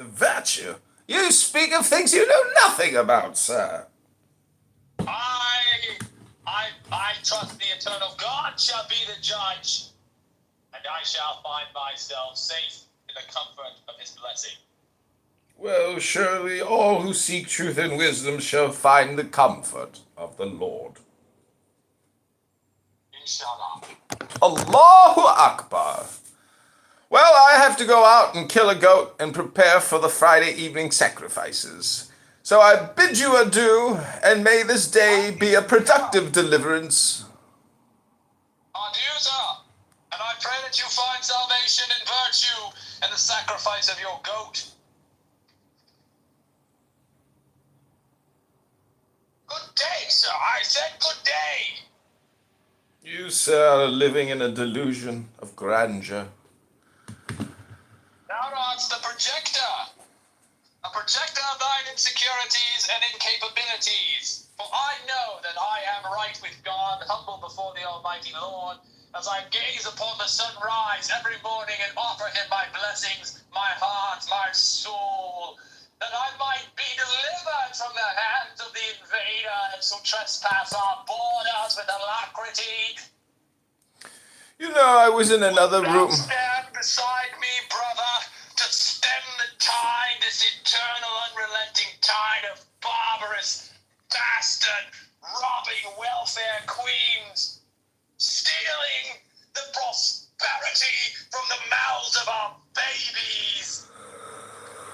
The virtue? You speak of things you know nothing about, sir. I trust the eternal God shall be the judge, and I shall find myself safe in the comfort of his blessing. Well, surely all who seek truth and wisdom shall find the comfort of the Lord. Inshallah. Allahu Akbar. Well, I have to go out and kill a goat and prepare for the Friday evening sacrifices. So I bid you adieu, and may this day be a productive deliverance. Adieu, sir. And I pray that you find salvation and virtue in the sacrifice of your goat. Good day, sir. I said good day. You, sir, are living in a delusion of grandeur. Thou art the projector. A projector of thine insecurities and incapabilities. For I know that I am right with God, humble before the Almighty Lord, as I gaze upon the sunrise every morning and offer him my blessings, my heart, my soul, that I might be delivered from the hands of the invaders who trespass our borders with alacrity. You know, I was in another Thou room. stand beside me, brother, to stem the tide, this eternal, unrelenting tide of barbarous, bastard, robbing welfare queens, stealing the prosperity from the mouths of our babies.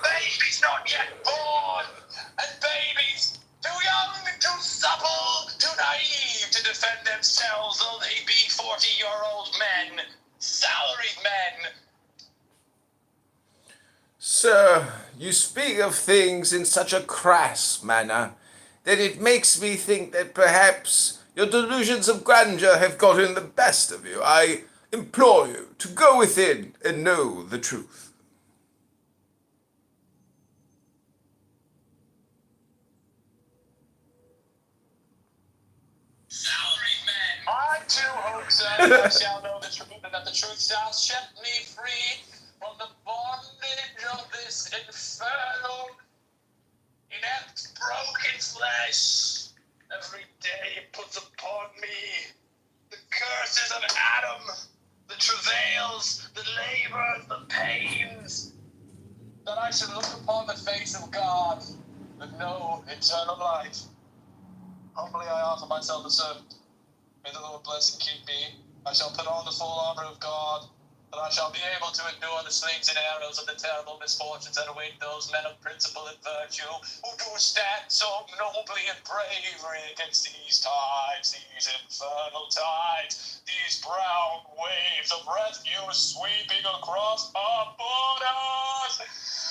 Babies not yet born, and babies too young, too supple, too naive to defend themselves, though they be 40-year-old men, salaried men. Sir, you speak of things in such a crass manner that it makes me think that perhaps your delusions of grandeur have gotten the best of you. I implore you to go within and know the truth. Salaried men. I too hope, sir, that I shall know the truth, and that the truth shall set me free from the bondage of this infernal, inept, broken flesh. Every day it puts upon me the curses of Adam, the travails, the labors, the pains, that I should look upon the face of God with no eternal life. Humbly I offer myself a servant. May the Lord bless and keep me. I shall put on the full armor of God, that I shall be able to endure the slings and arrows of the terrible misfortunes that await those men of principle and virtue who do stand so nobly and bravely against these tides, these infernal tides, these brown waves of refuse sweeping across our borders.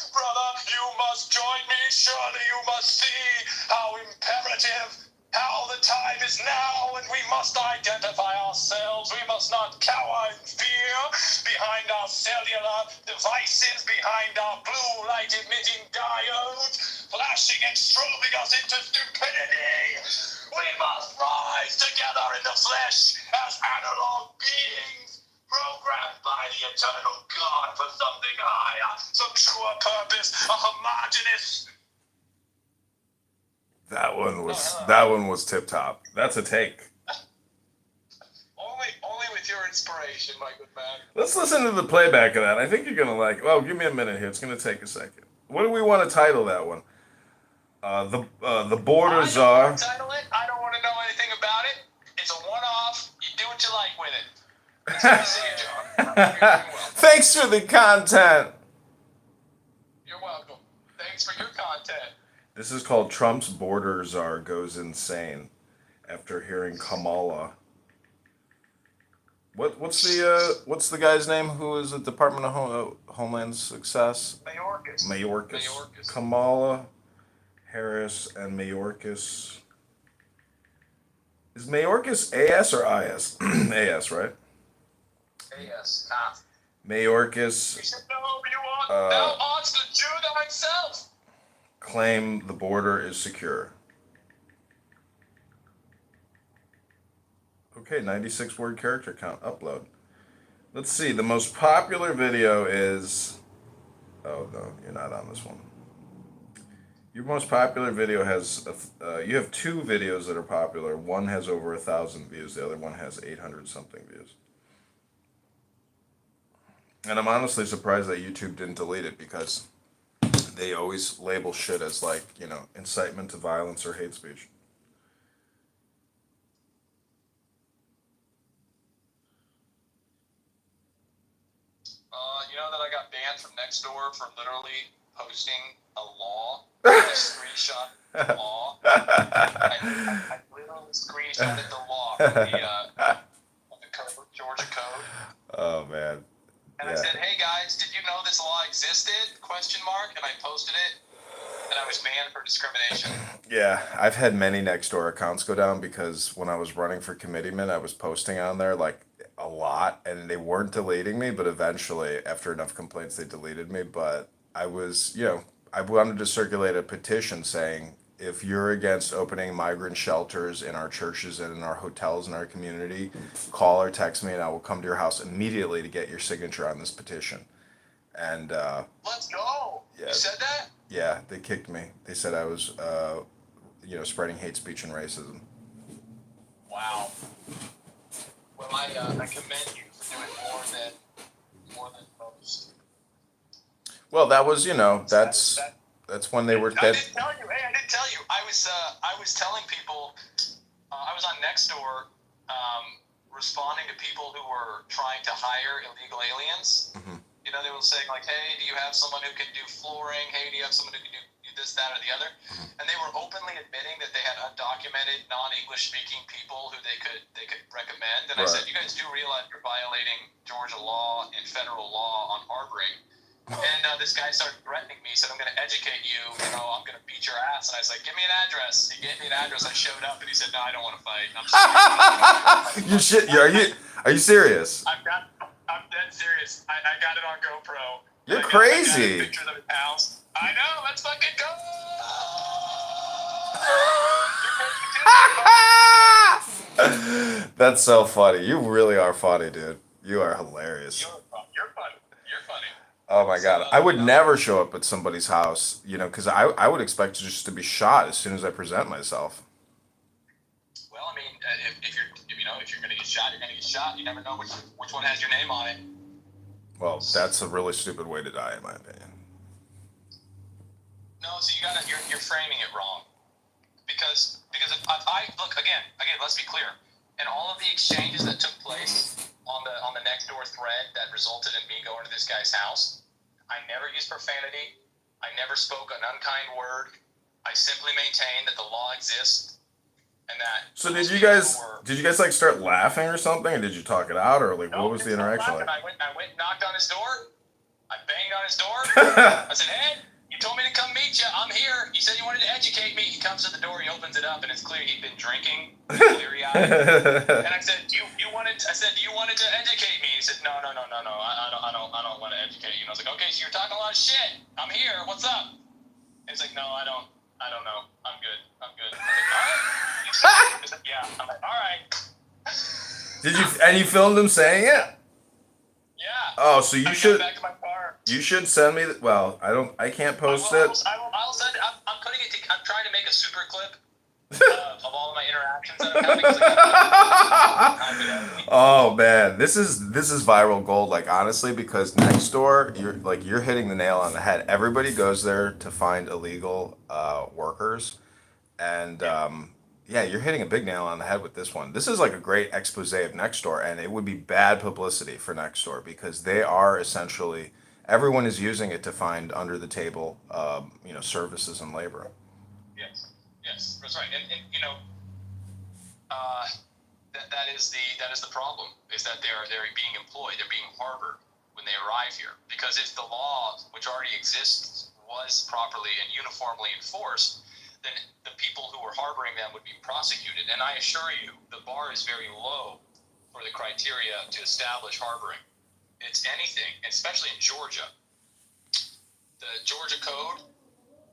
Brother, you must join me. Surely you must see how imperative, how the time is now, and we must identify ourselves. We must not cower in fear behind our cellular devices, behind our blue light emitting diodes, flashing and strobing us into stupidity. We must rise together in the flesh as analog beings, programmed by the eternal God for something higher, some truer purpose, a homogeneous. That one was tip top. That's a take. Only with your inspiration, my good man. Let's listen to the playback of that. I think you're gonna like. Well, give me a minute here. It's gonna take a second. What do we want to title that one? The borders are. Title it. I don't want to know anything about it. It's a one-off. You do what you like with it. That's what you say, John. You're doing well. Thanks for the content. You're welcome. Thanks for your content. This is called Trump's border czar goes insane after hearing Kamala. What's the guy's name who is at Department of Homeland Success? Mayorkas. Kamala Harris and Mayorkas. Is Mayorkas AS or IS? AS, right? AS. Mayorkas You should know who you are. Thou art the Jew thyself. claim the border is secure. Okay, 96 word character count. Upload. Let's see. The most popular video is Oh no, you're not on this one. Your most popular video has you have two videos that are popular. One has over 1,000 views. The other one has 800 something views. And I'm honestly surprised that YouTube didn't delete it because they always label shit as like, incitement to violence or hate speech. You know that I got banned from Nextdoor for literally posting a law, a screenshot of the law. I literally screenshotted the law from the code, Georgia code. Oh man. And Yeah. I said, "Hey guys, did you know this law existed?" Question mark. And I posted it, and I was banned for discrimination. Yeah, I've had many Nextdoor accounts go down because when I was running for committeeman, I was posting on there like a lot, and they weren't deleting me. But eventually, after enough complaints, they deleted me. But I was, I wanted to circulate a petition saying if you're against opening migrant shelters in our churches and in our hotels in our community, call or text me, and I will come to your house immediately to get your signature on this petition. And Let's go. Yeah. You said that? yeah, they kicked me. They said I was, spreading hate speech and racism. Wow. Well, I commend you for doing more than most. Well, that was, that's when they were I dead. didn't tell you. Hey, I didn't tell you. I was telling people. I was on Nextdoor, responding to people who were trying to hire illegal aliens. Mhm. You know, they were saying like, "Hey, do you have someone who can do flooring? Hey, do you have someone who can do this, that, or the other?" Mm-hmm. And they were openly admitting that they had undocumented, non-English speaking people who they could recommend. And I Right. said, "You guys do realize you're violating Georgia law and federal law on harboring." And this guy started threatening me. He said, "I'm going to educate you. I'm going to beat your ass." And I was like, "Give me an address." He gave me an address. I showed up, and he said, "No, I don't want to fight." And I'm serious. You shit. Are you serious? I'm dead serious. I got it on GoPro. You're I got crazy. pictures of his house. I know. Let's fucking go. That's so funny. You really are funny, dude. You are hilarious. You're funny. You're funny. Oh my god. I would never show up at somebody's house, because I would expect just to be shot as soon as I present myself. Well, I mean, if you're gonna get shot, you're gonna get shot. You never know which one has your name on it. Well, that's a really stupid way to die, in my opinion. No, so you're framing it wrong. Because if I look again, let's be clear. In all of the exchanges that took place on the Nextdoor thread that resulted in me going to this guy's house, I never used profanity. I never spoke an unkind word. I simply maintained that the law exists and that. So did you guys like start laughing or something, or did you talk it out, or like what was the interaction like? I went and knocked on his door. I banged on his door. I said, "Hey, you told me to come meet you. I'm here. You said you wanted to educate me." He comes to the door. He opens it up, and it's clear he'd been drinking, cleary-eyed. And I said, "Do you wanted to educate me?" He said, "No. I don't want to educate you." And I was like, "Okay, so you're talking a lot of shit. I'm here. What's up?" And he's like, "No, I don't know. I'm good. I'm like, all right." I said, "Yeah." I'm like, "All right." And you filmed him saying it? Yeah. Oh, so you I should. got back to my car. You should send me. Well, I can't post it. I'll send it. I'm putting it. I'm trying to make a super clip of all of my interactions that I'm having. Oh man, this is viral gold. Like honestly, because Nextdoor, you're hitting the nail on the head. Everybody goes there to find illegal workers, and yeah, you're hitting a big nail on the head with this one. This is like a great expose of Nextdoor, and it would be bad publicity for Nextdoor because they are essentially everyone is using it to find under the table, services and labor. Yes, that's right. And that is the problem is that they're being employed, they're being harbored when they arrive here. Because if the law, which already exists, was properly and uniformly enforced, then the people who were harboring them would be prosecuted. And I assure you, the bar is very low for the criteria to establish harboring. It's anything, especially in Georgia. The Georgia Code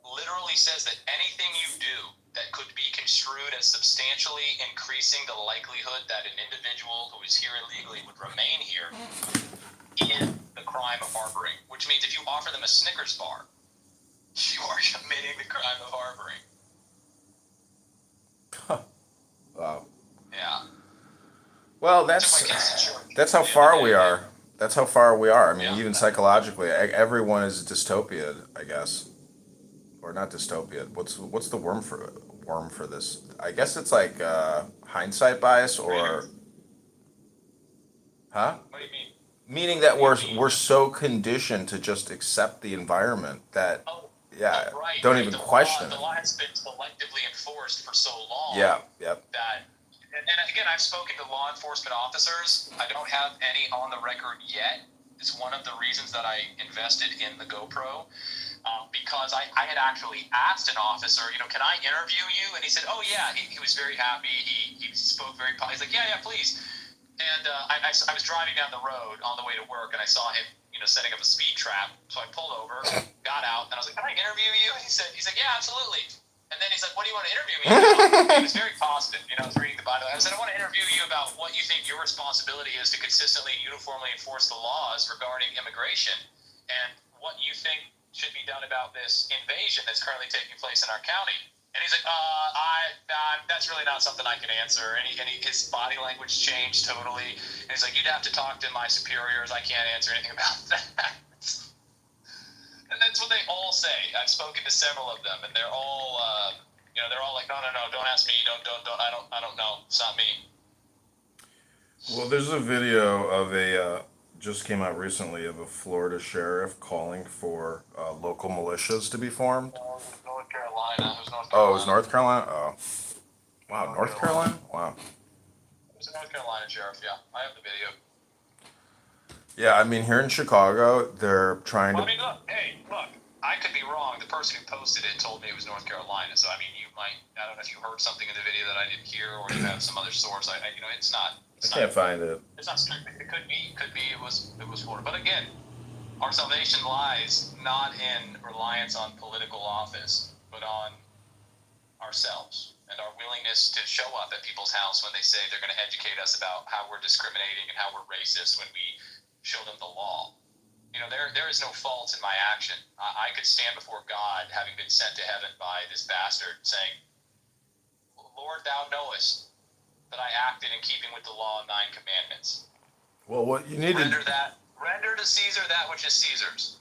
literally says that anything you do that could be construed as substantially increasing the likelihood that an individual who is here illegally would remain here in the crime of harboring, which means if you offer them a Snickers bar, you are committing the crime of harboring. Wow. Yeah. Well, So my guess is that's how far we yeah. are. That's how far we are. I mean, Yeah. even psychologically, everyone is dystopia, I guess, or not dystopia. What's the worm for this? I guess it's like hindsight bias, or huh? What do you mean? Meaning that What do you we're mean? so conditioned to just accept the environment that, Oh, yeah, right, don't right. even question The it. law has been selectively enforced for so long Yeah, yep. that, and again, I've spoken to law enforcement officers. I don't have any on the record yet. It's one of the reasons that I invested in the GoPro. Because I had actually asked an officer, can I interview you? And he said, oh, yeah. He was very happy. He spoke very positive. He's like, yeah, please. And I was driving down the road on the way to work, and I saw him, setting up a speed trap. So I pulled over, got out, and I was like, can I interview you? And he's like, yeah, absolutely. And then he's like, what do you want to interview me about? He was very positive. I was reading the Bible. I said, I want to interview you about what you think your responsibility is to consistently and uniformly enforce the laws regarding immigration, and what you think should be done about this invasion that's currently taking place in our county. And he's like, that's really not something I can answer. And his body language changed totally. And he's like, you'd have to talk to my superiors. I can't answer anything about that. And that's what they all say. I've spoken to several of them, and they're all, they're all like, no, don't ask me. Don't, I don't know. It's not me. Well, there's a video of just came out recently of a Florida sheriff calling for local militias to be formed. North Carolina. It was North Carolina. Oh, it was North Carolina? Oh. Wow, North North Carolina? Wow. It was a North Carolina sheriff, yeah. I have the video. Yeah, I mean, here in Chicago, they're trying Well, to. I mean, look. I could be wrong. The person who posted it told me it was North Carolina. So, I mean, I don't know if you heard something in the video that I didn't hear, or you have some other source. It's not. I can't find it. It's not strict. It could be. It was Florida. But again, our salvation lies not in reliance on political office, but on ourselves and our willingness to show up at people's house when they say they're going to educate us about how we're discriminating and how we're racist when we show them the law. There is no fault in my action. I could stand before God, having been sent to heaven by this bastard, saying, Lord, thou knowest that I acted in keeping with the law and thine commandments. Well, what you need Render to Caesar that which is Caesar's.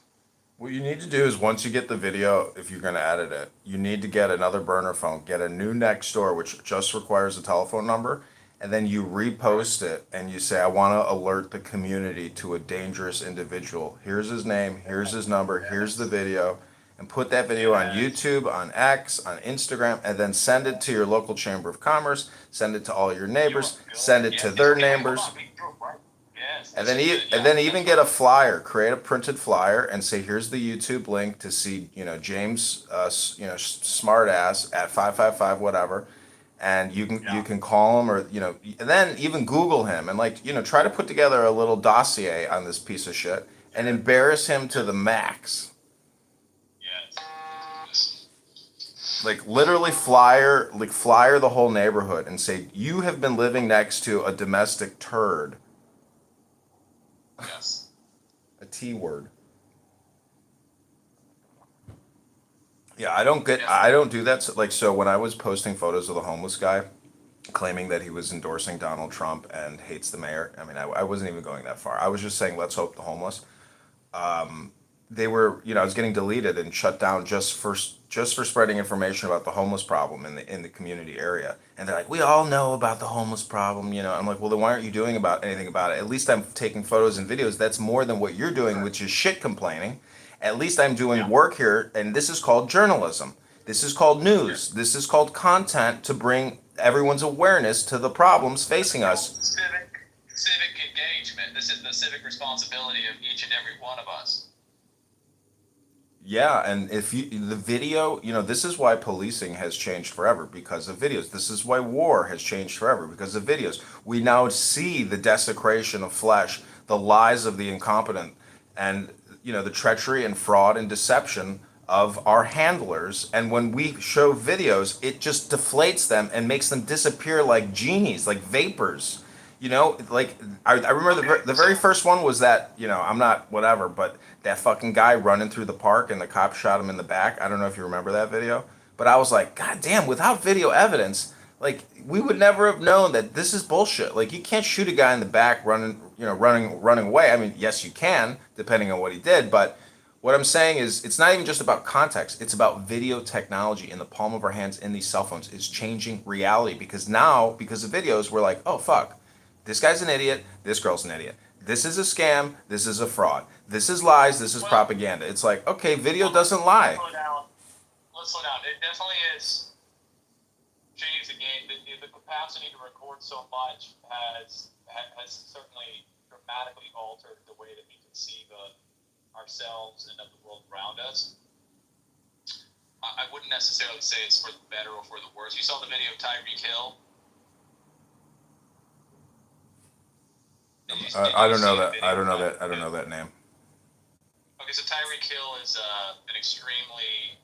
What you need to do is, once you get the video, if you're going to edit it, you need to get another burner phone, get a new Nextdoor, which just requires a telephone number, and then you repost it and you say, I want to alert the community to a dangerous individual. Here's his name, here's his number, here's the video, and put that video on YouTube, on X, on Instagram, and then send it to your local Chamber of Commerce, send it to all your neighbors, send it to their neighbors. And then even get a flyer, create a printed flyer, and say, here's the YouTube link to see, James, smartass at 555 whatever, and you can call him, or and then even Google him, and try to put together a little dossier on this piece of shit and embarrass him to the max. Like literally flyer the whole neighborhood and say, you have been living next to a domestic turd. Yes. A T word. Yeah, I don't do that. So when I was posting photos of the homeless guy, claiming that he was endorsing Donald Trump and hates the mayor, I mean, I wasn't even going that far. I was just saying, let's hope the homeless. They were, I was getting deleted and shut down just for spreading information about the homeless problem in the community area. And they're like, we all know about the homeless problem, I'm like, well, then why aren't you doing anything about it? At least I'm taking photos and videos. That's more than what you're doing, which is shit complaining. At least I'm doing work here, and this is called journalism. This is called news. This is called content to bring everyone's awareness to the problems facing us. Civic engagement. This is the civic responsibility of each and every one of us. Yeah, and the video, this is why policing has changed forever, because of videos. This is why war has changed forever, because of videos. We now see the desecration of flesh, the lies of the incompetent, and the treachery and fraud and deception of our handlers. And when we show videos, it just deflates them and makes them disappear like genies, like vapors. You know, like I remember the very first one was that, you know, I'm not whatever, but that fucking guy running through the park and the cop shot him in the back. I don't know if you remember that video, but I was like, God damn, without video evidence, like we would never have known that this is bullshit. Like you can't shoot a guy in the back running, you know, running away. I mean, yes, you can, depending on what he did, but what I'm saying is, it's not even just about context. It's about video technology in the palm of our hands in these cell phones is changing reality because now, because of videos, we're like, oh fuck, this guy's an idiot. This girl's an idiot. This is a scam. This is a fraud. This is lies. This is propaganda. It's like, okay, video doesn't lie. Let's slow down. It definitely is changed the game. The capacity to record so much has certainly dramatically altered the way that we conceive of ourselves and of the world around us. I wouldn't necessarily say it's for the better or for the worse. You saw the video of Tyreek Hill. I don't know that. I don't know that. I don't know that name. Okay, so Tyreek Hill is an extremely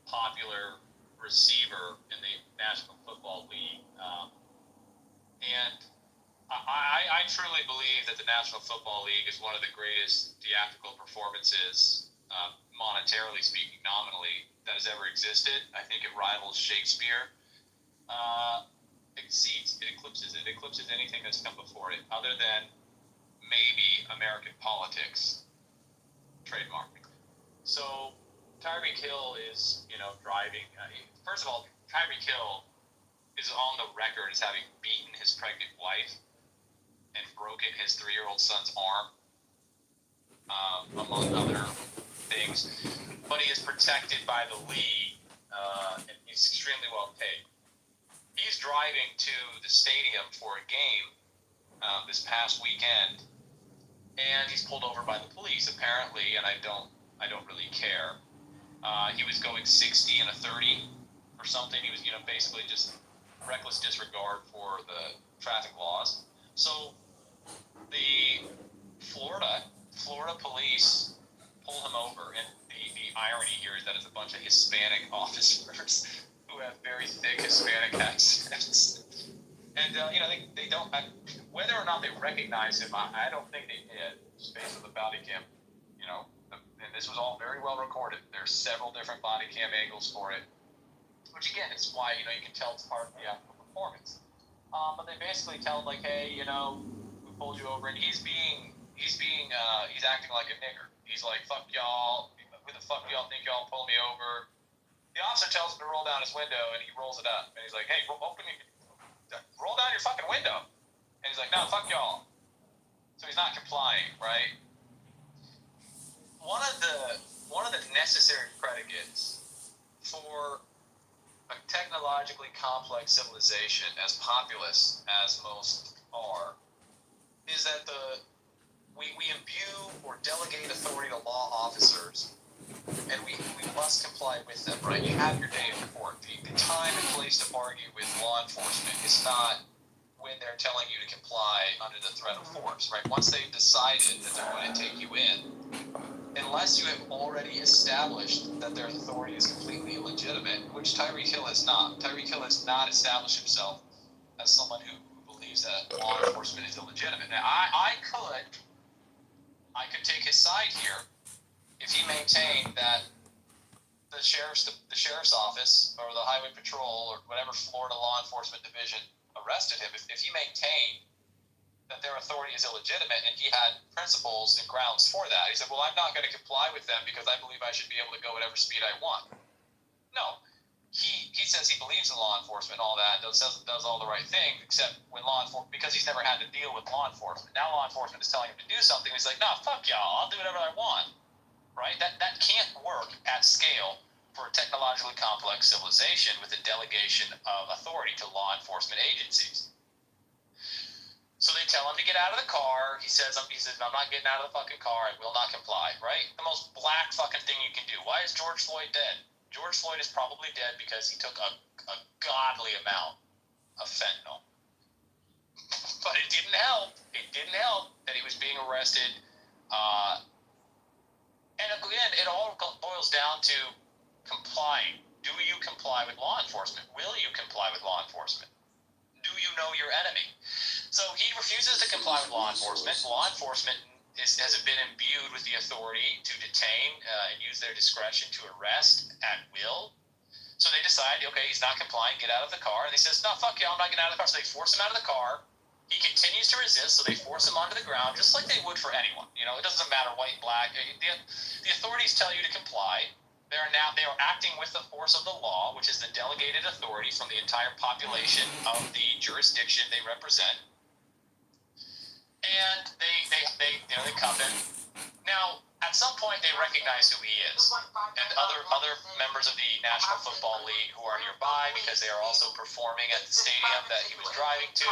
popular receiver in the National Football League, and I truly believe that the National Football League is one of the greatest theatrical performances, monetarily speaking, nominally, that has ever existed. I think it rivals Shakespeare. It eclipses anything that's come before it, other than maybe American politics trademark. So Tyreek Hill is, driving. First of all, Tyreek Hill is on the record as having beaten his pregnant wife and broken his 3-year-old son's arm, among other things. But he is protected by the league, and he's extremely well paid. He's driving to the stadium for a game this past weekend, and he's pulled over by the police apparently, and I don't really care. He was going 60 and a 30 or something. He was, basically just reckless disregard for the traffic laws. So the Florida police pulled him over, and the irony here is that it's a bunch of Hispanic officers who have very thick Hispanic accents. And, they don't, whether or not they recognize him, I don't think they did, just based on the body cam, and this was all very well recorded. There's several different body cam angles for it, which again is why, you can tell it's part of the actual performance. But they basically tell him, like, hey, we pulled you over, and he's acting like a nigger. He's like, fuck y'all, who the fuck y'all think y'all pull me over? The officer tells him to roll down his window, and he rolls it up, and he's like, hey, roll down your fucking window. And he's like, no, fuck y'all. So he's not complying, right? One of the necessary predicates for a technologically complex civilization, as populous as most are, is that we imbue or delegate authority to law officers, and we must comply with them, right? You have your day in court. The time and place to argue with law enforcement is not when they're telling you to comply under the threat of force, right? Once they've decided that they're going to take you in, unless you have already established that their authority is completely illegitimate, which Tyreek Hill has not. Tyreek Hill has not established himself as someone who believes that law enforcement is illegitimate. Now, I could take his side here if he maintained that the sheriff's office or the highway patrol or whatever Florida law enforcement division arrested him. If he maintained that their authority is illegitimate and he had principles and grounds for that, he said, well, I'm not going to comply with them because I believe I should be able to go whatever speed I want. No. He says he believes in law enforcement and all that, does all the right things, except when law enforcement, because he's never had to deal with law enforcement. Now law enforcement is telling him to do something. He's like, nah, fuck y'all, I'll do whatever I want. Right? That can't work at scale for a technologically complex civilization with a delegation of authority to law enforcement agencies. So they tell him to get out of the car. He says, I'm not getting out of the fucking car. I will not comply, right? The most black fucking thing you can do. Why is George Floyd dead? George Floyd is probably dead because he took a godly amount of fentanyl. But it didn't help. It didn't help that he was being arrested. And again, it all boils down to complying. Do you comply with law enforcement? Will you comply with law enforcement? Do you know your enemy? So he refuses to comply with law enforcement. Law enforcement has been imbued with the authority to detain and use their discretion to arrest at will. So they decide, okay, he's not complying, get out of the car. And he says, no, fuck you, I'm not getting out of the car. So they force him out of the car. He continues to resist, so they force him onto the ground, just like they would for anyone. You know, it doesn't matter white, black. The authorities tell you to comply. They are acting with the force of the law, which is the delegated authority from the entire population of the jurisdiction they represent. And they come in. Now, at some point, they recognize who he is, and other members of the National Football League who are nearby, because they are also performing at the stadium that he was driving to.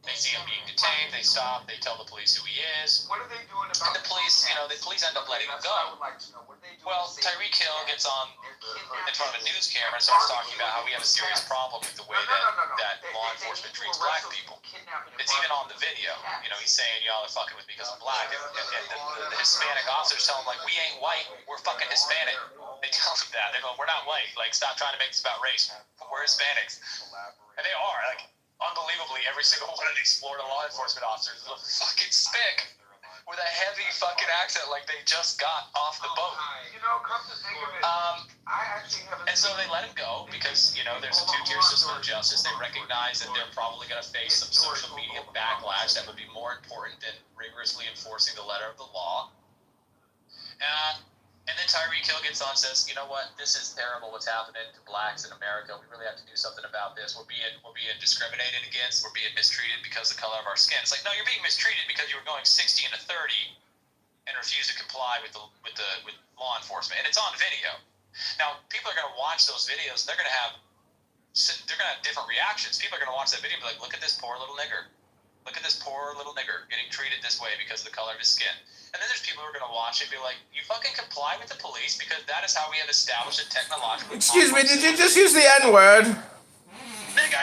They see him being detained. They stop. They tell the police who he is. What are they doing about and the police end up letting him go. Well, Tyreek Hill gets on in front of a news camera and starts talking about how we have a serious problem with the way that law enforcement treats black people. It's even on the video. You know, he's saying, y'all are fucking with me because I'm black. And the Hispanic officers tell him, like, we ain't white, we're fucking Hispanic. They tell him that. They go, we're not white. Like, stop trying to make this about race. We're Hispanics. And they are. Like, unbelievably, every single one of these Florida law enforcement officers is a fucking spick with a heavy fucking accent, like they just got off the boat. You know, come to think of it, I actually haven't. And so they let him go because, you know, there's a two-tier system of justice. They recognize that they're probably going to face some social media backlash that would be more important than rigorously enforcing the letter of the law. And then Tyreek Hill gets on and says, you know what, this is terrible what's happening to blacks in America. We really have to do something about this. We're being discriminated against. We're being mistreated because of the color of our skin. It's like, no, you're being mistreated because you were going 60 and a 30 and refused to comply with law enforcement. And it's on video. Now, people are going to watch those videos. They're going to have different reactions. People are going to watch that video and be like, look at this poor little nigger. Look at this poor little nigger getting treated this way because of the color of his skin. And then there's people who are going to watch it and be like, you fucking comply with the police because that is how we have established a technological... Excuse me, did you just use the N-word? Nigga.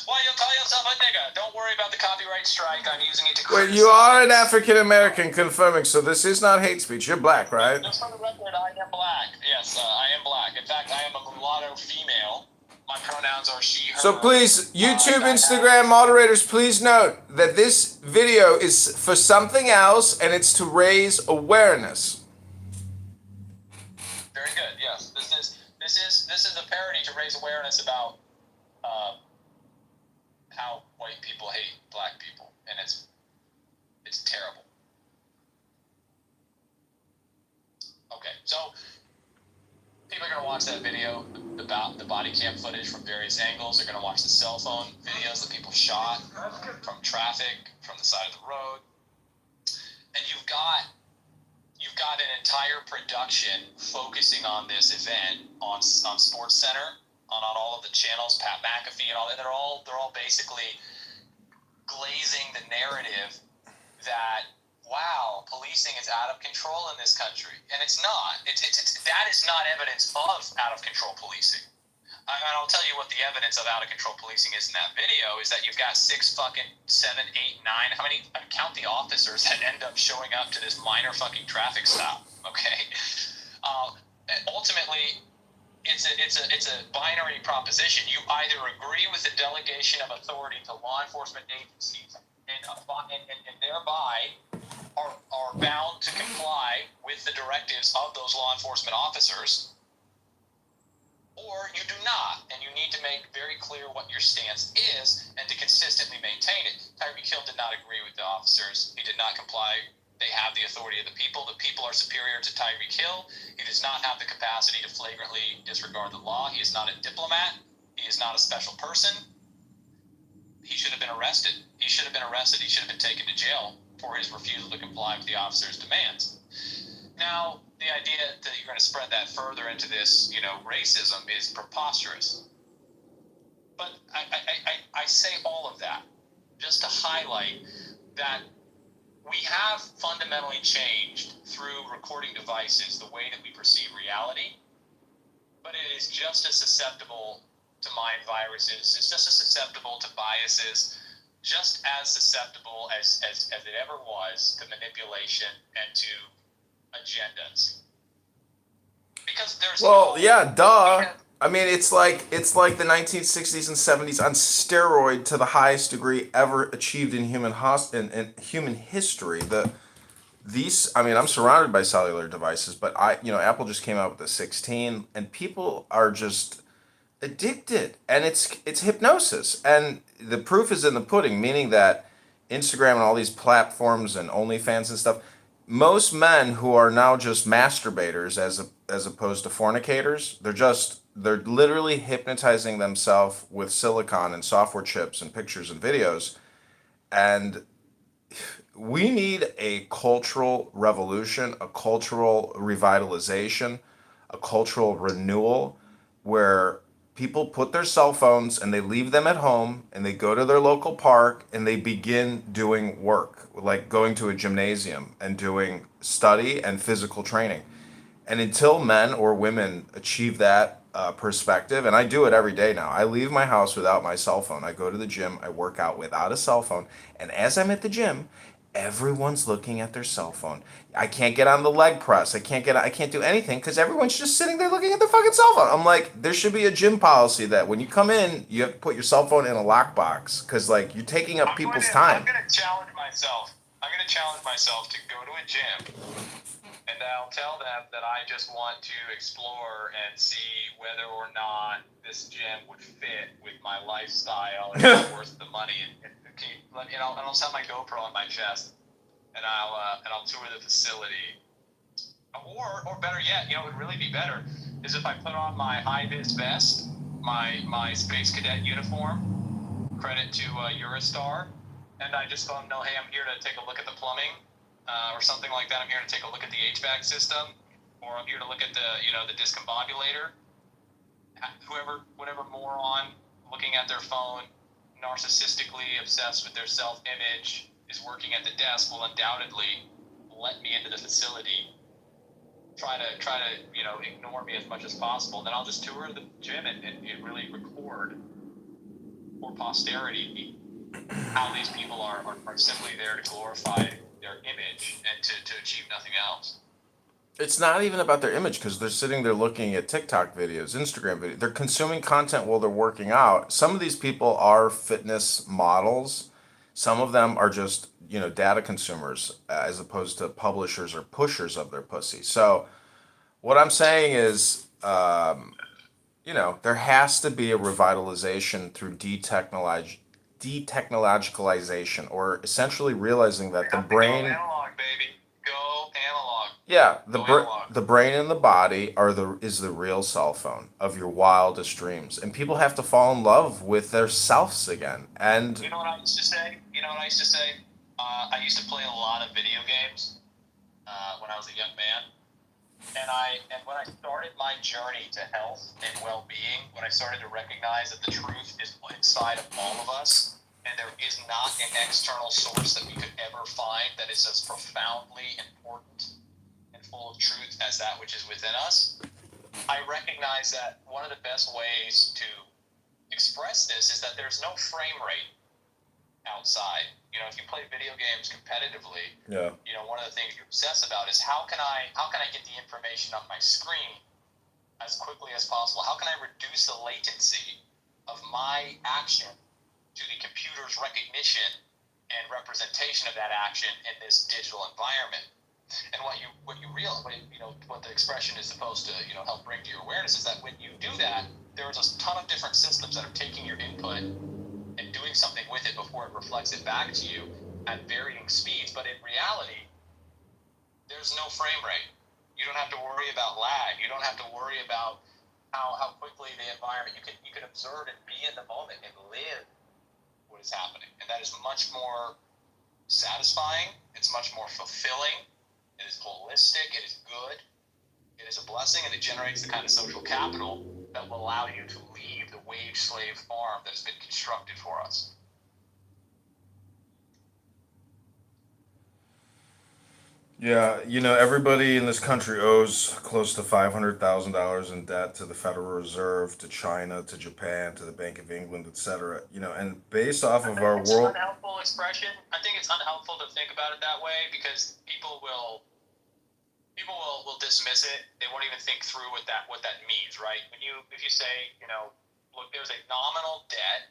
Why you call yourself a nigga? Don't worry about the copyright strike. I'm using it to Well, criticize. you are an African-American, confirming, so this is not hate speech. You're black, right? Just for the record, I am black. Yes, I am black. In fact, I am a mulatto female. My pronouns are she, her. So please, YouTube, Instagram moderators, please note that this video is for something else, and it's to raise awareness. Very good. Yes, this is a parody to raise awareness about how white people hate black people, and it's terrible. Okay, so people are going to watch that video about the body cam footage from various angles. They're going to watch the cell phone videos that people shot from traffic, from the side of the road. And you've got an entire production focusing on this event on Sports Center, on all of the channels, Pat McAfee and all that. They're all basically glazing the narrative that, wow, policing is out of control in this country. And it's not. That is not evidence of out of control policing. And I'll tell you what the evidence of out of control policing is in that video is that you've got 6, 7, 8, 9, how many, count the officers that end up showing up to this minor fucking traffic stop, okay? And ultimately, it's a binary proposition. You either agree with the delegation of authority to law enforcement agencies and thereby are bound to comply with the directives of those law enforcement officers, or you do not, and you need to make very clear what your stance is and to consistently maintain it. Tyreek Hill did not agree with the officers. He did not comply. They have the authority of the people. The people are superior to Tyreek Hill. He does not have the capacity to flagrantly disregard the law. He is not a diplomat. He is not a special person. He should have been arrested. He should have been arrested. He should have been taken to jail for his refusal to comply with the officer's demands. Now, the idea that you're going to spread that further into this, racism is preposterous. But I say all of that just to highlight that we have fundamentally changed through recording devices the way that we perceive reality, but it is just as susceptible to mind viruses. It's just as susceptible to biases, just as susceptible as it ever was to manipulation and to agendas. Because there's Well, yeah, duh. I mean, it's like the 1960s and 70s on steroid to the highest degree ever achieved in in human history. I mean, I'm surrounded by cellular devices, but Apple just came out with the 16, and people are just addicted, and it's hypnosis, and the proof is in the pudding, meaning that Instagram and all these platforms and OnlyFans and stuff, most men who are now just masturbators as opposed to fornicators, they're literally hypnotizing themselves with silicon and software chips and pictures and videos, and we need a cultural revolution, a cultural revitalization, a cultural renewal where people put their cell phones and they leave them at home and they go to their local park and they begin doing work, like going to a gymnasium and doing study and physical training. And until men or women achieve that perspective, and I do it every day now, I leave my house without my cell phone. I go to the gym, I work out without a cell phone. And as I'm at the gym, everyone's looking at their cell phone. I can't get on the leg press. I can't do anything because everyone's just sitting there looking at their fucking cell phone. I'm like, there should be a gym policy that when you come in, you have to put your cell phone in a lockbox because like you're taking up people's time. I'm gonna challenge myself. I'm gonna challenge myself to go to a gym, and I'll tell them that I just want to explore and see whether or not this gym would fit with my lifestyle and it's worth the money. And I'll set my GoPro on my chest, and I'll tour the facility. Or better yet, it would really be better is if I put on my high vis vest, my space cadet uniform, credit to Eurostar, and I just let them know, hey, I'm here to take a look at the plumbing, or something like that. I'm here to take a look at the HVAC system, or I'm here to look at the discombobulator. Whatever moron looking at their phone, narcissistically obsessed with their self-image, is working at the desk will undoubtedly let me into the facility. Try to ignore me as much as possible. Then I'll just tour the gym and really record for posterity how these people are simply there to glorify their image and to achieve nothing else. It's not even about their image because they're sitting there looking at TikTok videos, Instagram videos. They're consuming content while they're working out. Some of these people are fitness models. Some of them are just, data consumers as opposed to publishers or pushers of their pussy. So what I'm saying is, there has to be a revitalization through detechnologicalization, or essentially realizing that the brain. Go analog, baby. Go analog. Yeah, Analog. the brain and the body is the real cell phone of your wildest dreams, and people have to fall in love with their selves again. And You know what I used to say? I used to play a lot of video games when I was a young man. And when I started my journey to health and well-being, when I started to recognize that the truth is inside of all of us, and there is not an external source that we could ever find that is as profoundly important and full of truth as that which is within us, I recognize that one of the best ways to express this is that there's no frame rate outside. If you play video games competitively, yeah, one of the things you obsess about is how can I get the information on my screen as quickly as possible? How can I reduce the latency of my action to the computer's recognition and representation of that action in this digital environment? And what the expression is supposed to help bring to your awareness is that when you do that, there's a ton of different systems that are taking your input and doing something with it before it reflects it back to you at varying speeds. But in reality, there's no frame rate. You don't have to worry about lag. You don't have to worry about how quickly the environment. You can observe and be in the moment and live what is happening. And that is much more satisfying. It's much more fulfilling. It is holistic. It is good. It is a blessing, and it generates the kind of social capital that will allow you to leave the wage slave farm that has been constructed for us. yeah. Everybody in this country owes close to $500,000 in debt to the Federal Reserve, to China, to Japan, to the Bank of England, etc. And based off of our It's world. an unhelpful expression. I think it's unhelpful to think about it that way because people will people will dismiss it. They won't even think through what that means, right? If you say, look, there's a nominal debt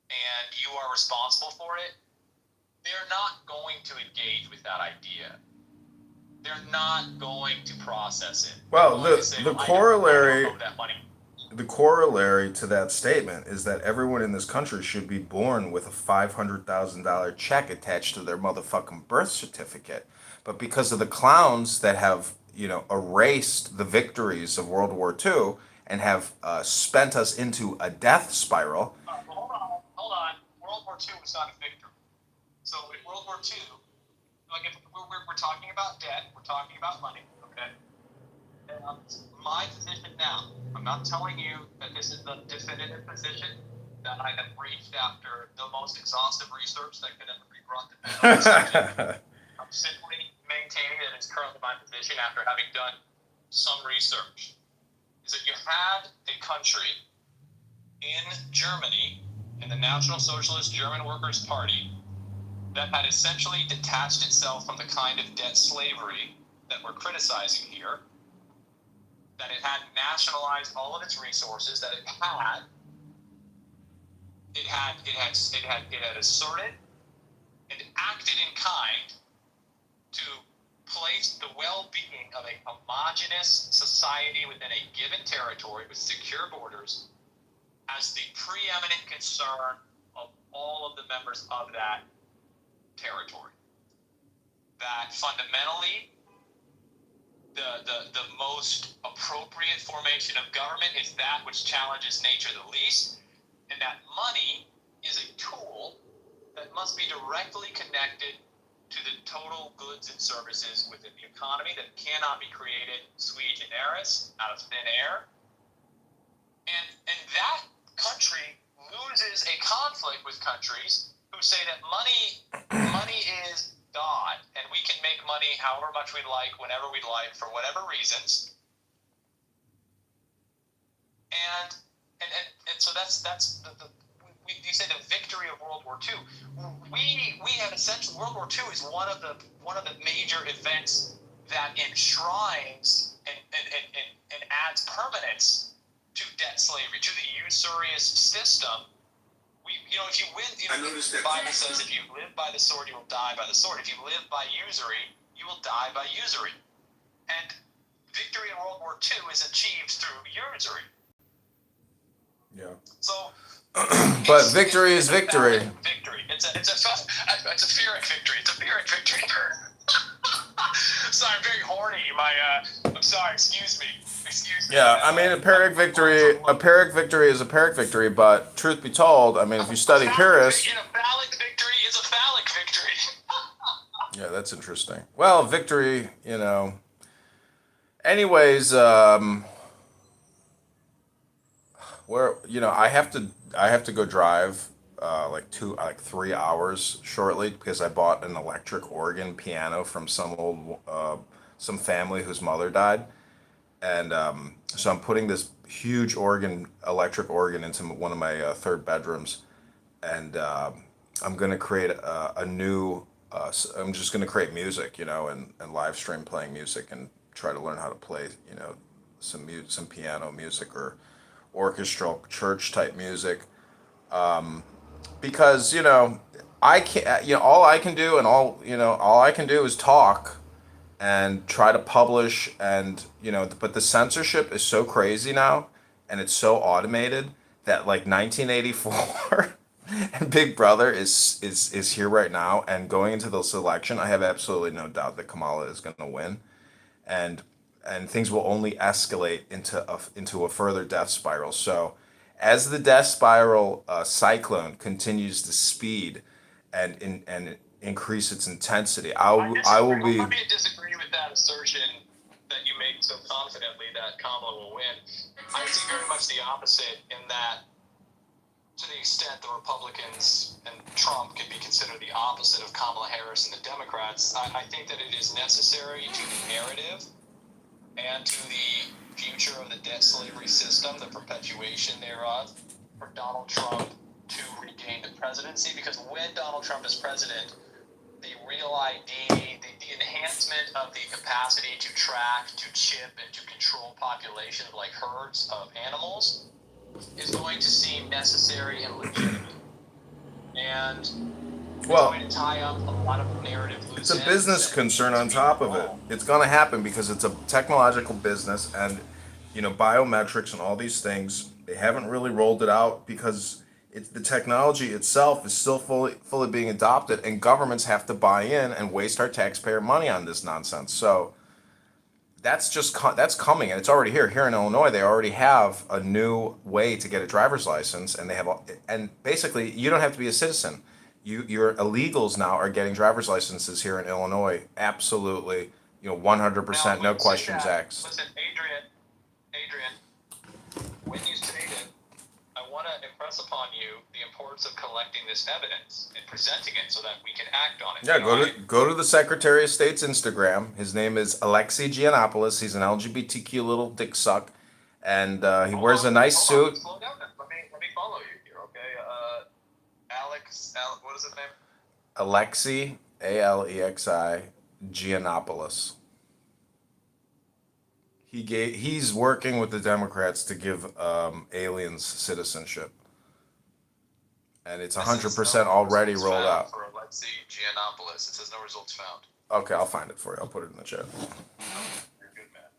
and you are responsible for it, they're not going to engage with that idea. They're not going to process it. Well, the corollary. I don't owe that money. The corollary to that statement is that everyone in this country should be born with a $500,000 check attached to their motherfucking birth certificate. But because of the clowns that have, erased the victories of World War II and have spent us into a death spiral. Well, hold on. World War II was not a victory. So in World War II, like if we're talking about debt, we're talking about money, okay? My position now, I'm not telling you that this is the definitive position that I have reached after the most exhaustive research that could ever be brought to bear. I'm simply maintaining that it's currently my position after having done some research. Is that you had a country in Germany, in the National Socialist German Workers' Party, that had essentially detached itself from the kind of debt slavery that we're criticizing here, that it had nationalized all of its resources, that it had asserted and acted in kind to place the well-being of a homogeneous society within a given territory with secure borders as the preeminent concern of all of the members of that territory. That fundamentally, the most appropriate formation of government is that which challenges nature the least, and that money is a tool that must be directly connected to the total goods and services within the economy, that cannot be created sui generis, out of thin air. And that country loses a conflict with countries who say that money is God, and we can make money however much we'd like, whenever we'd like, for whatever reasons. And so that's you say the victory of World War II. We have essentially, World War II is one of the major events that enshrines and adds permanence to debt slavery, to the usurious system. If you win, the Bible says if you live by the sword, you will die by the sword. If you live by usury, you will die by usury. And victory in World War II is achieved through usury. Yeah. So, but victory is victory. Victory. It's a Pyrrhic victory. It's a Pyrrhic victory. Sorry, I'm very horny. I'm sorry. Excuse me. Yeah, I mean, a Pyrrhic victory is a Pyrrhic victory, but truth be told, I mean, if you study Pyrrhus... A phallic victory is a phallic victory. Yeah, that's interesting. Well, victory, Anyways, where, I have to go drive like 3 hours shortly because I bought an electric organ piano from some family whose mother died. And so I'm putting this huge electric organ into one of my third bedrooms, and I'm going to create a new, I'm just going to create music, and live stream playing music and try to learn how to play, some piano music or orchestral church type music, because, I can't, all I can do and all I can do is talk and try to publish, and but the censorship is so crazy now and it's so automated that like 1984 and Big Brother is here right now, and going into this election I have absolutely no doubt that Kamala is going to win, and things will only escalate into a further death spiral. So as the death spiral cyclone continues to speed and increase its intensity, I will be. Let me disagree with that assertion that you make so confidently that Kamala will win. I see very much the opposite, in that to the extent the Republicans and Trump can be considered the opposite of Kamala Harris and the Democrats, I think that it is necessary to the narrative and to the future of the debt slavery system, the perpetuation thereof, for Donald Trump to regain the presidency. Because when Donald Trump is president, the real ID, the enhancement of the capacity to track, to chip, and to control population of like herds of animals is going to seem necessary and legitimate. And it's going to tie up a lot of narrative loose it's a business concern on top of it. It's going to happen because it's a technological business, and biometrics and all these things, they haven't really rolled it out because the technology itself is still fully being adopted, and governments have to buy in and waste our taxpayer money on this nonsense. So that's coming, and it's already here. Here in Illinois, they already have a new way to get a driver's license, and and basically you don't have to be a citizen. Your illegals now are getting driver's licenses here in Illinois. Absolutely, 100%, no questions asked. Listen, Adrian, when you stated, I want to impress upon you the importance of collecting this evidence and presenting it so that we can act on it. Yeah, go to the Secretary of State's Instagram. His name is Alexei Giannopoulos. He's an LGBTQ little dick suck, and he wears a nice suit. Slow down. Let me follow you here, okay? Alex, what is his name? Alexei, Alexi Giannopoulos. He's working with the Democrats to give aliens citizenship, and it's 100% already rolled out. For Alexei Giannopoulos, it says no results found. Okay, I'll find it for you. I'll put it in the chat. You're a good man.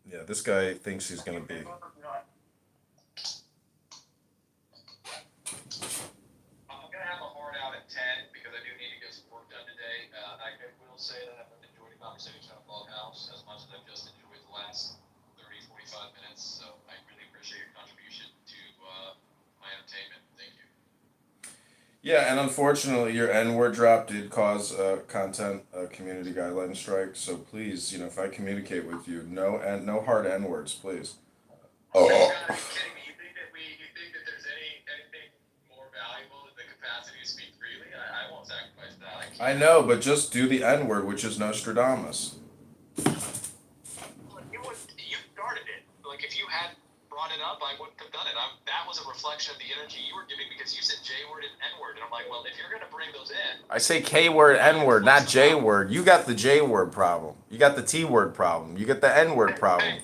Yeah, this guy thinks he's gonna be. I'm gonna have a hard out at 10 because I do need to get some work done today. I will say that I've enjoyed the conversation on Clubhouse as much as I've just enjoyed the last 30, 45 minutes. So I really appreciate your contribution to my entertainment. Thank you. Yeah, and unfortunately, your N-word drop did cause a content community guideline strike. So please, if I communicate with you, no hard N-words, please. Oh. Are you kidding me? You think that there's anything more valuable than the capacity to speak freely? I won't sacrifice that. I know, but just do the N-word, which is Nostradamus. You started it. Like, if you had brought it up, I wouldn't have done it. That was a reflection of the energy you were giving because you said J-word and N-word. And I'm like, well, if you're going to bring those in... I say K-word, N-word, not J-word. You got the J-word problem. You got the T-word problem. You get the N-word problem.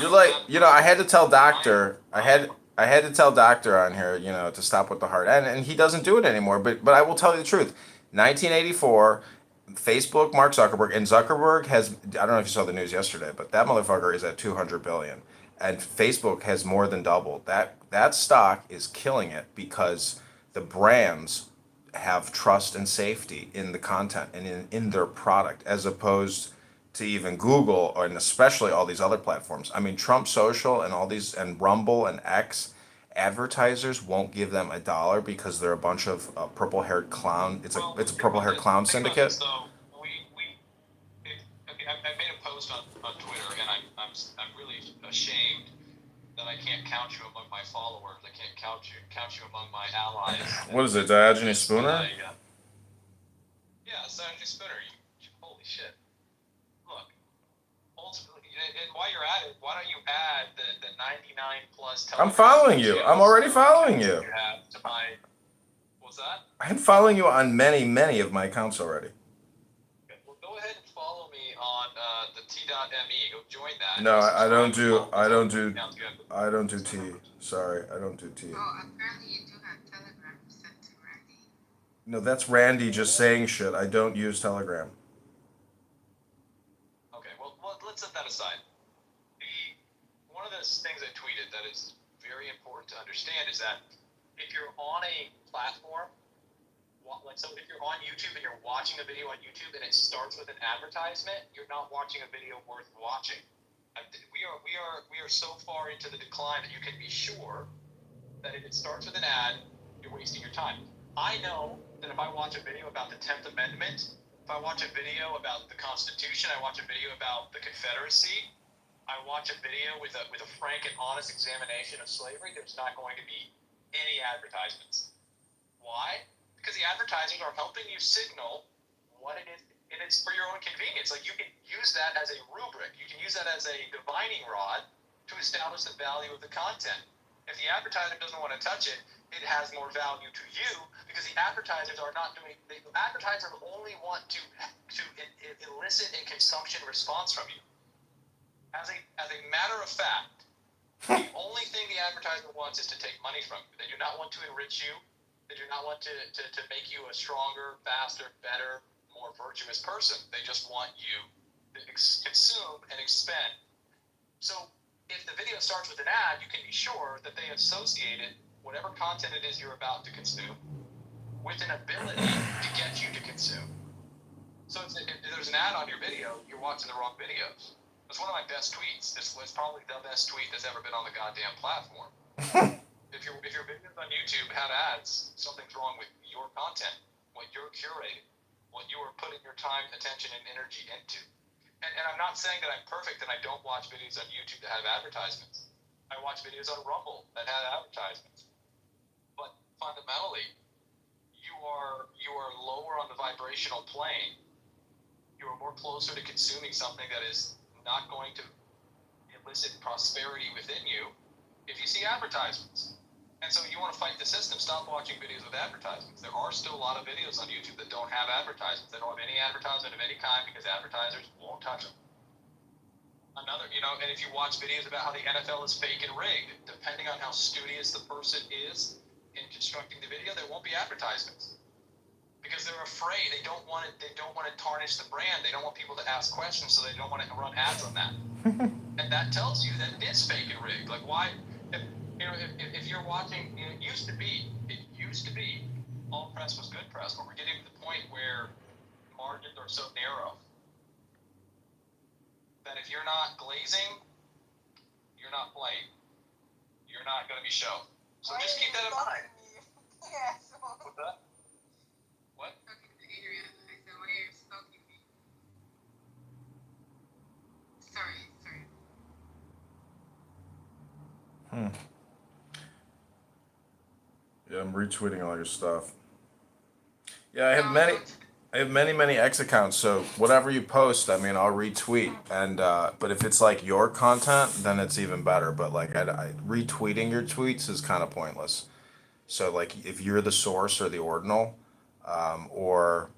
You're like, I had to tell Doctor, I had to tell Doctor on here, to stop with the hard N, and he doesn't do it anymore. But I will tell you the truth. 1984, Facebook, Mark Zuckerberg, and Zuckerberg has, I don't know if you saw the news yesterday, but that motherfucker is at 200 billion. And Facebook has more than doubled. That stock is killing it because the brands have trust and safety in the content and in their product, as opposed to even Google and especially all these other platforms. I mean, Trump Social and all these, and Rumble and X, advertisers won't give them $1 because they're a bunch of purple-haired clown. It's a purple-haired clown syndicate. So I made a post on Twitter, and I'm really ashamed that I can't count you among my followers. I can't count you among my allies. What is it, Diogenes Spooner? Yeah, Diogenes Spooner. You holy shit. Look, ultimately, and while you're at it, why don't you add the 99 plus? I'm following you. I'm already following you. What's that? I'm following you on many of my accounts already. Okay, well, go ahead and follow me on the t.me. Go join that. No, I don't do T. Sorry, I don't do T. Oh, apparently you do have Telegram set to Randy. No, that's Randy just saying shit. I don't use Telegram. Okay, well, let's set that aside. One of the things I tweeted that is very important to understand is that if you're on a platform, so if you're on YouTube and you're watching a video on YouTube and it starts with an advertisement, you're not watching a video worth watching. We are so far into the decline that you can be sure that if it starts with an ad, you're wasting your time. I know that if I watch a video about the 10th Amendment, if I watch a video about the Constitution, I watch a video about the Confederacy, I watch a video with a frank and honest examination of slavery, there's not going to be any advertisements. Why? Because the advertisers are helping you signal what it is, and it's for your own convenience. Like, you can use that as a rubric. You can use that as a divining rod to establish the value of the content. If the advertiser doesn't want to touch it, it has more value to you because the advertisers are not doing. The advertisers only want to elicit a consumption response from you. As a matter of fact, the only thing the advertiser wants is to take money from you. They do not want to enrich you. They do not want to make you a stronger, faster, better, more virtuous person. They just want you to consume and expend. So if the video starts with an ad, you can be sure that they associated whatever content it is you're about to consume with an ability to get you to consume. So if there's an ad on your video, you're watching the wrong videos. It's one of my best tweets. It's probably the best tweet that's ever been on the goddamn platform. If your videos on YouTube have ads, something's wrong with your content, what you're curating, what you are putting your time, attention, and energy into. And I'm not saying that I'm perfect and I don't watch videos on YouTube that have advertisements. I watch videos on Rumble that have advertisements. But fundamentally, you are lower on the vibrational plane. You are more closer to consuming something that is not going to elicit prosperity within you if you see advertisements. And so you want to fight the system, stop watching videos with advertisements. There are still a lot of videos on YouTube that don't have advertisements. They don't have any advertisement of any kind because advertisers won't touch them. And if you watch videos about how the NFL is fake and rigged, depending on how studious the person is in constructing the video, there won't be advertisements. Because they're afraid, they don't want to tarnish the brand. They don't want people to ask questions, so they don't want to run ads on that. And that tells you that it is fake and rigged. Like why? If you're watching, it used to be all press was good press, but we're getting to the point where margins are so narrow that if you're not glazing, you're not playing. You're not going to be shown. So just keep that in mind. Yes. What's that? What? Talking to Adrian. I said, why are you stalking me? Sorry. Yeah, I'm retweeting all your stuff. Yeah, I have many X accounts, so whatever you post, I mean, I'll retweet. And but if it's like your content, then it's even better. But like, retweeting your tweets is kind of pointless. So like, if you're the source or the ordinal, or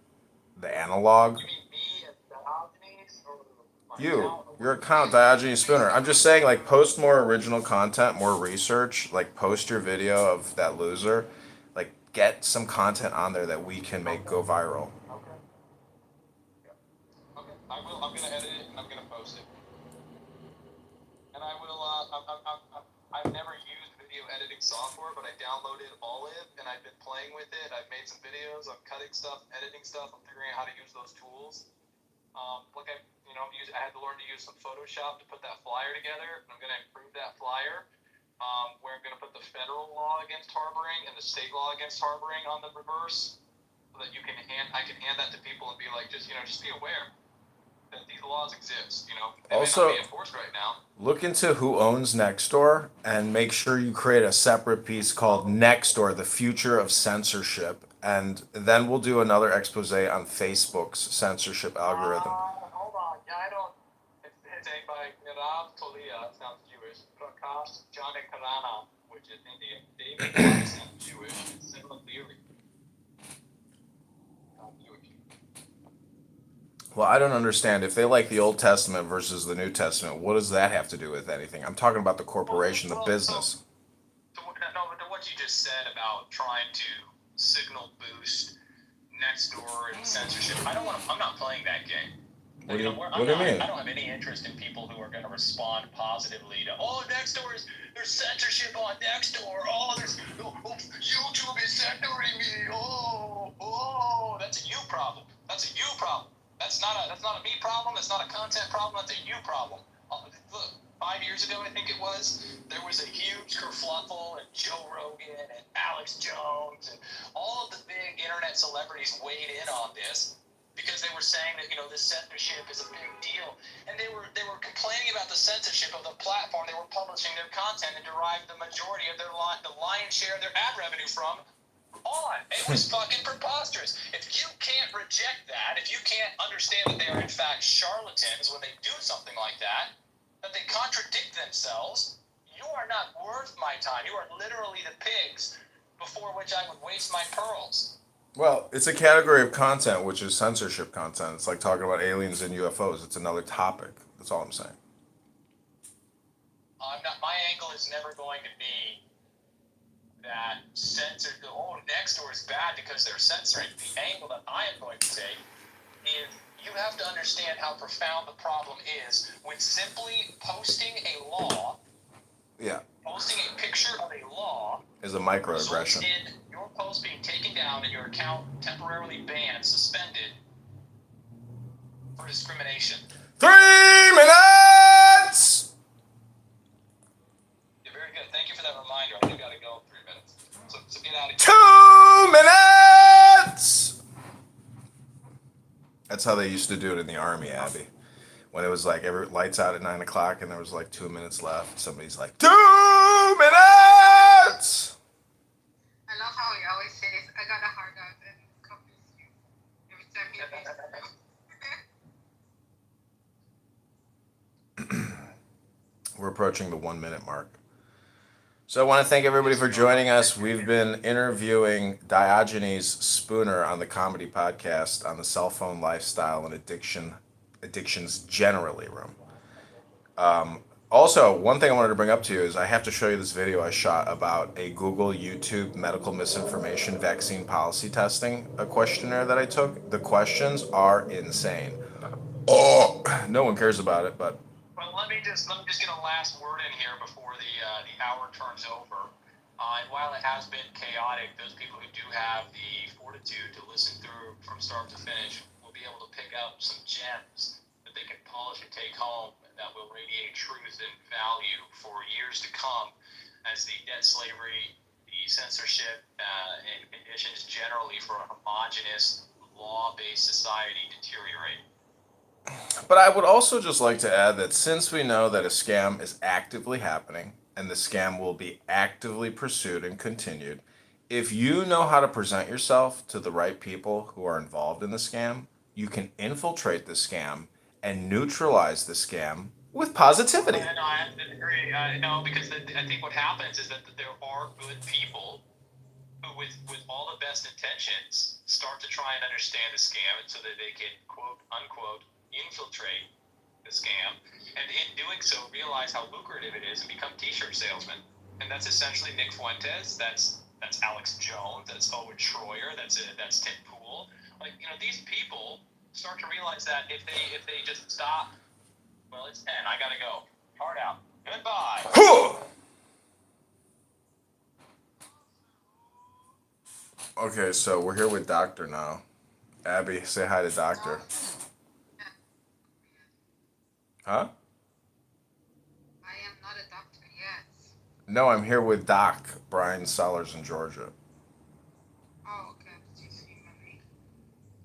the analog, You mean me and Diogenes or my you, account? your account, Diogenes Spooner. I'm just saying, like, post more original content, more research. Like, post your video of that loser. Like, get some content on there that we can make go viral. Okay. Yeah. Okay. I will. I'm gonna edit it and I'm gonna post it. And I will. I've never used video editing software, but I downloaded Olive and I've been playing with it. I've made some videos. I'm cutting stuff, editing stuff. I'm figuring out how to use those tools. I had to learn to use some Photoshop to put that flyer together. And I'm gonna improve that flyer. Where I'm gonna put the federal law against harboring and the state law against harboring on the reverse, so that I can hand that to people and be like, just be aware that these laws exist. They Also, may not be enforced right now. look into who owns Nextdoor and make sure you create a separate piece called Nextdoor, the future of censorship. And then we'll do another expose on Facebook's censorship algorithm. Hold on. Yeah, I don't. It's made by Nirav Tolia, sounds Jewish. Prakash Janakarana, which is Indian. David sounds Jewish. Similar theory. Jewish. Well, I don't understand. If they like the Old Testament versus the New Testament, what does that have to do with anything? I'm talking about the corporation, the business. To what you just said about trying to signal boost Nextdoor and censorship, I'm not playing that game. What do you mean? I don't have any interest in people who are going to respond positively to, there's censorship on Nextdoor. YouTube is censoring me. That's a you problem. That's a you problem. That's not a me problem. That's not a content problem. That's a you problem. Look, 5 years ago, I think it was, there was a huge kerfluffle, and Joe Rogan and Alex Jones and all of the big internet celebrities weighed in on this because they were saying that this censorship is a big deal, and they were complaining about the censorship of the platform they were publishing their content and derived the majority of the lion's share of their ad revenue from. It was fucking preposterous. If you can't reject that, if you can't understand that they are in fact charlatans when they do something like that they contradict themselves, you are not worth my time. You are literally the pigs before which I would waste my pearls. Well, it's a category of content which is censorship content. It's like talking about aliens and UFOs. It's another topic. That's all I'm saying. My angle is never going to be that censored. Oh, Nextdoor is bad because they're censoring. The angle that I am going to take is you have to understand how profound the problem is with simply posting a law. Yeah. Posting a picture of a law Is a microaggression. in your post being taken down and your account temporarily banned, suspended for discrimination. 3 minutes! You're very good. Thank you for that reminder. I think I gotta go in 3 minutes. So get out of here. 2 minutes! That's how they used to do it in the army, Abby. When it was like lights out at 9 o'clock and there was like 2 minutes left, somebody's like, 2 minutes! I love how he always says, I got a hard out and copies you every time he says We're approaching the 1 minute mark. So I want to thank everybody for joining us. We've been interviewing Diogenes Spooner on the Comedy Podcast on the Cell Phone Lifestyle and Addictions Generally room. Also, one thing I wanted to bring up to you is I have to show you this video I shot about a Google YouTube medical misinformation vaccine policy testing, a questionnaire that I took. The questions are insane. Oh, no one cares about it, but Well, let me just get a last word in here before the hour turns over. And while it has been chaotic, those people who do have the fortitude to listen through from start to finish will be able to pick up some gems that they can polish and take home that will radiate truth and value for years to come as the debt slavery, the censorship, and conditions generally for a homogenous, law-based society deteriorate. But I would also just like to add that since we know that a scam is actively happening and the scam will be actively pursued and continued, if you know how to present yourself to the right people who are involved in the scam, you can infiltrate the scam and neutralize the scam with positivity. No, I have to agree. No, because I think what happens is that there are good people who, with all the best intentions, start to try and understand the scam so that they can, quote, unquote, infiltrate the scam, and in doing so realize how lucrative it is and become t-shirt salesmen. And that's essentially Nick Fuentes, that's Alex Jones, that's Owen Schroyer, that's Tim Pool. Like, these people start to realize that if they just stop, well, it's 10, I gotta go. Hard out. Goodbye. Okay, so we're here with Doctor now. Abby, say hi to Doctor. Huh? I am not a doctor yet. No, I'm here with Doc, Brian Sellers in Georgia. Oh, okay. Did you see my name?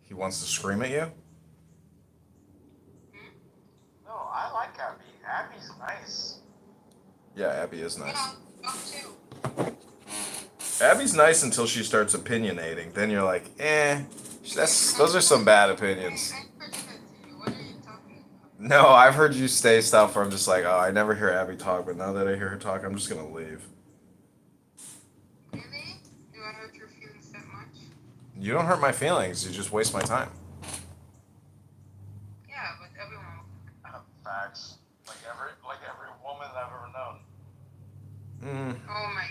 He wants to scream at you? No, I like Abby. Abby's nice. Yeah, Abby is nice. Yeah, talk too. Abby's nice until she starts opinionating. Then you're like, those are some bad opinions. I heard that to you. What are you talking about? No, I've heard you say stuff where I'm just like, oh, I never hear Abby talk, but now that I hear her talk, I'm just going to leave. Really? Do I hurt your feelings that much? You don't hurt my feelings. You just waste my time. Yeah, but everyone. Facts. Like every woman I've ever known. Oh my.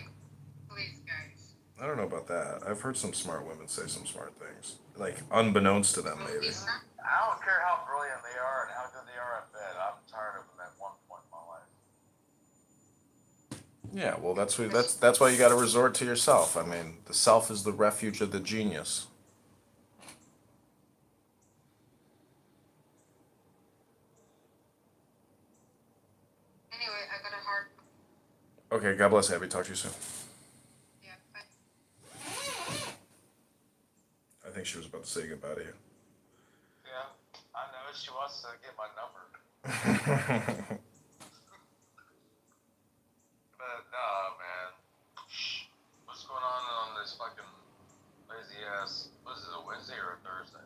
Please, guys. I don't know about that. I've heard some smart women say some smart things. Like, unbeknownst to them, maybe. Lisa? I don't care how brilliant they are and how good they are at bed. I'm tired of them at one point in my life. Yeah, well, that's why you got to resort to yourself. I mean, the self is the refuge of the genius. Anyway, I got a hard. Okay, God bless Abby. Talk to you soon. Yeah, bye. I think she was about to say goodbye to you. Yeah, I know. She wants to get my number. But nah, man. What's going on this fucking lazy ass? What is it, a Wednesday or a Thursday?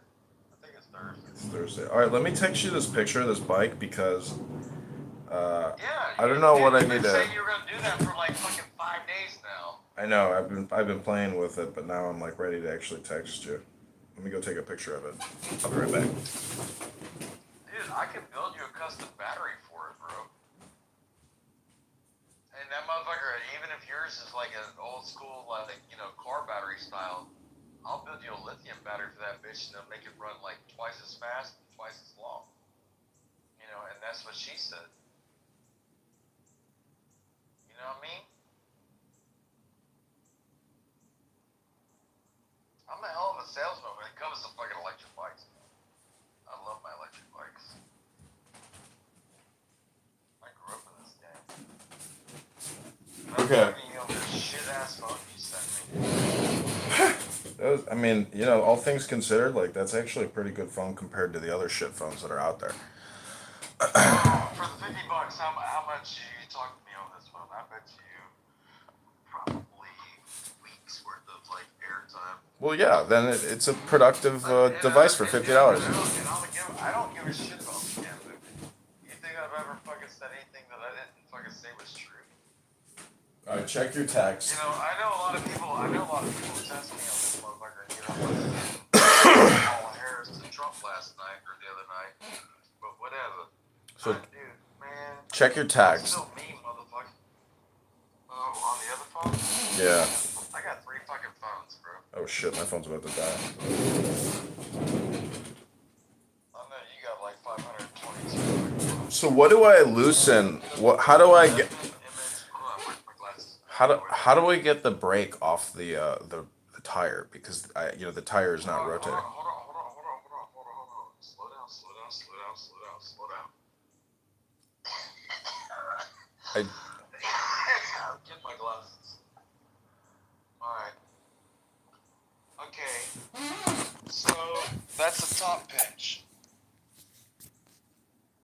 I think it's Thursday. It's Thursday. All right, let me text you this picture of this bike because Yeah. I don't know what I You've need been to. saying you were gonna do that for like fucking 5 days now. I know. I've been playing with it, but now I'm like ready to actually text you. Let me go take a picture of it. I'll be right back. Dude, I could build you a custom battery for it, bro. And that motherfucker, even if yours is like an old school, like, you know, car battery style, I'll build you a lithium battery for that bitch and it'll make it run like twice as fast and twice as long. You know, and that's what she said. You know what I mean? I'm a hell of a salesman when it comes to fucking electric bikes. I love my electric bikes. I grew up in this game. Okay. You know, this shit ass phone you sent me. I mean, you know, all things considered, like that's actually a pretty good phone compared to the other shit phones that are out there. For the $50, how much you talk to me on this phone? I bet you probably weeks worth of like airtime. Well, yeah, then it's a productive device for $50. I don't give a shit about scam. You think I've ever fucking said anything that I didn't fucking say was true? All right, check your text. You know, I know a lot of people test me on this motherfucker. You know, Paul Harris to Trump last night or the other night, but whatever. So Dude, man. check your text. Still me, motherfucker. Oh, on the other phone? Yeah. I got 3 fucking phones, bro. Oh shit, my phone's about to die. I know you got like 522. So what do I loosen? What? How do I get? How do I get the brake off the tire? Because the tire is not rotating. Hold on. Slow down. I Get my glasses. Alright. Okay. So, that's a top pinch.